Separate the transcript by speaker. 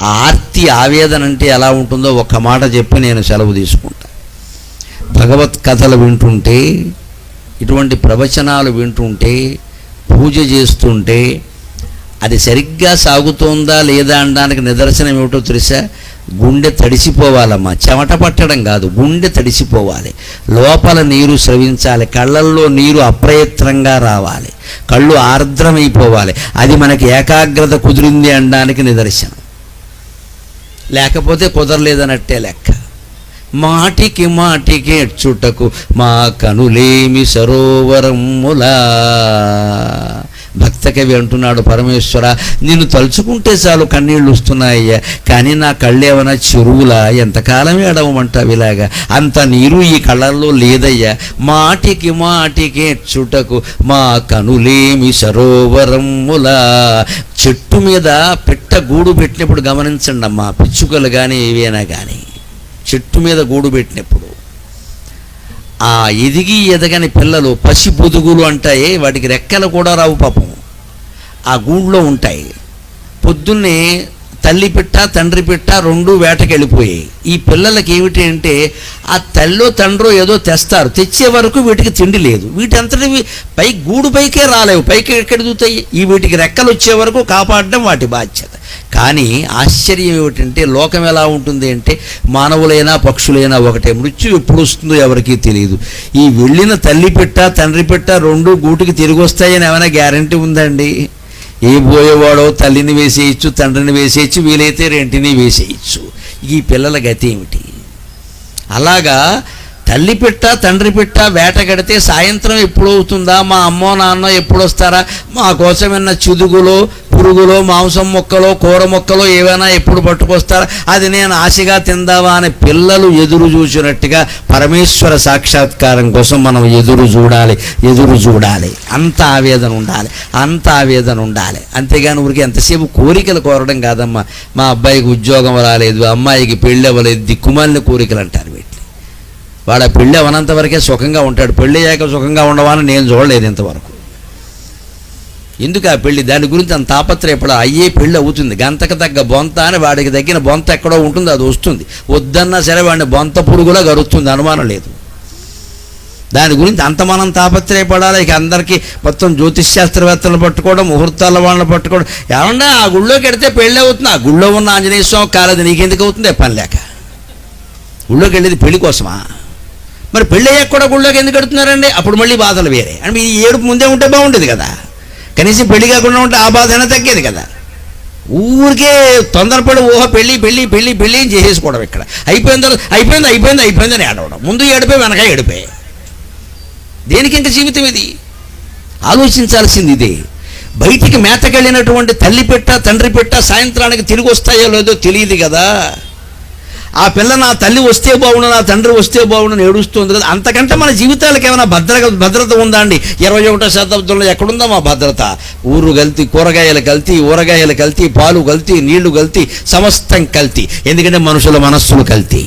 Speaker 1: ఆ ఆర్తి ఆవేదన అంటే ఎలా ఉంటుందో ఒక్క మాట చెప్పి నేను సెలవు తీసుకుంటా. భగవత్ కథలు వింటుంటే, ఇటువంటి ప్రవచనాలు వింటుంటే, పూజ చేస్తుంటే అది సరిగ్గా సాగుతోందా లేదా అనడానికి నిదర్శనం ఏమిటో తెలుసా? గుండె తడిసిపోవాలమ్మా. చెమట పట్టడం కాదు, గుండె తడిసిపోవాలి, లోపల నీరు స్రవించాలి, కళ్ళల్లో నీరు అప్రయత్నంగా రావాలి, కళ్ళు ఆర్ద్రమైపోవాలి. అది మనకి ఏకాగ్రత కుదిరింది అనడానికి నిదర్శనం. లేకపోతే కుదరలేదన్నట్టే లెక్క. మాటికి మాటికి ఎచ్చుటకు మా కనులేమి సరోవరములా. భక్త కవి అంటున్నాడు, పరమేశ్వర నిన్ను తలుచుకుంటే చాలు కన్నీళ్ళు వస్తున్నాయ్యా, కానీ నా కళ్ళేమన్నా చెరువులా, ఎంతకాలమే అడవమంటావు ఇలాగా, అంత నీరు ఈ కళ్ళల్లో లేదయ్యా. మాటికి మాటికి ఎచ్చుటకు మా కనులేమి సరోవరములా. చెట్టు మీద పిట్ట గూడు పెట్టినప్పుడు గమనించండి అమ్మా, పిచ్చుకలు కానీ ఏవైనా కానీ చెట్టు మీద గూడు పెట్టినప్పుడు ఆ ఎదిగి ఎదగని పిల్లలు పసి పొదుగులు అంటాయి, వాటికి రెక్కలు కూడా రావు పాపం, ఆ గూడులో ఉంటాయి. పొద్దున్నే తల్లి పిట్ట తండ్రి పిట్ట రెండు వేటకి వెళ్ళిపోయాయి. ఈ పిల్లలకి ఏమిటి అంటే ఆ తల్లో తండ్రో ఏదో తెస్తారు, తెచ్చే వరకు వీటికి తిండి లేదు, వీటంతటి పై గూడు పైకే రాలేవు, పైకి ఎక్కడ దూతాయి. ఈ వీటికి రెక్కలు వచ్చే వరకు కాపాడడం వాటి బాధ్యత. కానీ ఆశ్చర్యం ఏమిటంటే లోకం ఎలా ఉంటుంది అంటే మానవులైనా పక్షులైనా ఒకటే, మృత్యు ఎప్పుడు వస్తుందో ఎవరికీ తెలియదు. ఈ వెళ్ళిన తల్లి పిట్ట తండ్రి పిట్ట రెండు గూటికి తిరిగి వస్తాయని ఏమైనా గ్యారంటీ ఉందండి? ఏ పోయేవాడో తల్లిని వేసేయచ్చు, తండ్రిని వేసేయచ్చు, వీలైతే రెంటిని వేసేయచ్చు. ఈ పిల్లల గతి ఏమిటి? అలాగా తల్లి పిట్ట తండ్రి పిట్ట వేటగడితే సాయంత్రం ఎప్పుడు అవుతుందా, మా అమ్మో నాన్నో ఎప్పుడు వస్తారా, మా కోసం ఏమన్నా చిదుగులో పురుగులో మాంసం మొక్కలో కూర మొక్కలో ఏవైనా ఎప్పుడు పట్టుకొస్తారా, అది నేను ఆశగా తిందావా అని పిల్లలు ఎదురు చూసినట్టుగా పరమేశ్వర సాక్షాత్కారం కోసం మనం ఎదురు చూడాలి. అంత ఆవేదన ఉండాలి, అంత ఆవేదన ఉండాలి. అంతేగాని ఊరికి ఎంతసేపు కోరికలు కోరడం కాదమ్మా. మా అబ్బాయికి ఉద్యోగం రాలేదు, అమ్మాయికి పెళ్ళి అవ్వలేదు, దిక్కుమాలిన కోరికలు అంటారు వీటిని. వాడు ఆ పెళ్ళి అవనంత వరకే సుఖంగా ఉంటాడు, పెళ్ళి అయ్యాక సుఖంగా ఉండవాలని నేను చూడలేదు ఇంతవరకు. ఎందుకు ఆ పెళ్ళి, దాని గురించి అంత తాపత్రయపడ, అయ్యే పెళ్ళి అవుతుంది, గంతకు తగ్గ బొంత అని వాడికి తగ్గిన బొంత ఎక్కడో ఉంటుంది, అది వస్తుంది. వద్దన్నా సరే వాడిని బొంత పురుగులా గరుస్తుంది, అనుమానం లేదు. దాని గురించి అంత మనం తాపత్రయపడాలి. ఇక అందరికీ మొత్తం జ్యోతిష్ శాస్త్రవేత్తలను పట్టుకోవడం, ముహూర్తాల వాళ్ళని పట్టుకోవడం. ఏమన్నా ఆ గుళ్ళోకి వెడితే పెళ్ళి అవుతుంది, ఆ గుళ్ళో ఉన్న ఆంజనేయ స్వామి కాలేదు, నీకెందుకు అవుతుంది పని లేక? గుళ్ళోకి వెళ్ళేది పెళ్లి కోసమా? మరి పెళ్ళి అయ్యాక కూడా గుళ్ళోకి ఎందుకు వెడుతున్నారండి? అప్పుడు మళ్ళీ బాధలు వేరే. అంటే ఈ ఏడుపు ముందే ఉంటే బాగుండేది కదా, కనీసం పెళ్లి కాకుండా ఉంటే ఆ బాధ అయినా తగ్గేది కదా. ఊరికే తొందరపడి పెళ్ళి పెళ్ళి పెళ్ళి పెళ్ళి అని చేసేసుకోవడం, ఇక్కడ అయిపోయిందని ఏడవడం, ముందు ఏడిపోయి వెనక ఏడిపోయి, దేనికి ఇంకా జీవితం ఇది? ఆలోచించాల్సింది ఇదే. బయటికి మేతకెళ్ళినటువంటి తల్లి పెట్ట తండ్రి పెట్ట సాయంత్రానికి తిరిగి వస్తాయో లేదో తెలియదు కదా. ఆ పిల్ల నా తల్లి వస్తే బాగుండు, నా తండ్రి వస్తే బాగుండు ఏడుస్తుంది కదా. అంతకంటే మన జీవితాలకు ఏమైనా భద్రత ఉందా అండి? 21వ శతాబ్దంలో ఎక్కడుందా మా భద్రత? ఊరు కల్తీ, కూరగాయలు కల్తీ, ఊరగాయలు కల్తీ, పాలు కల్తీ, నీళ్లు కల్తీ, సమస్తం కల్తీ. ఎందుకంటే మనుషుల మనస్సులు కల్తీ.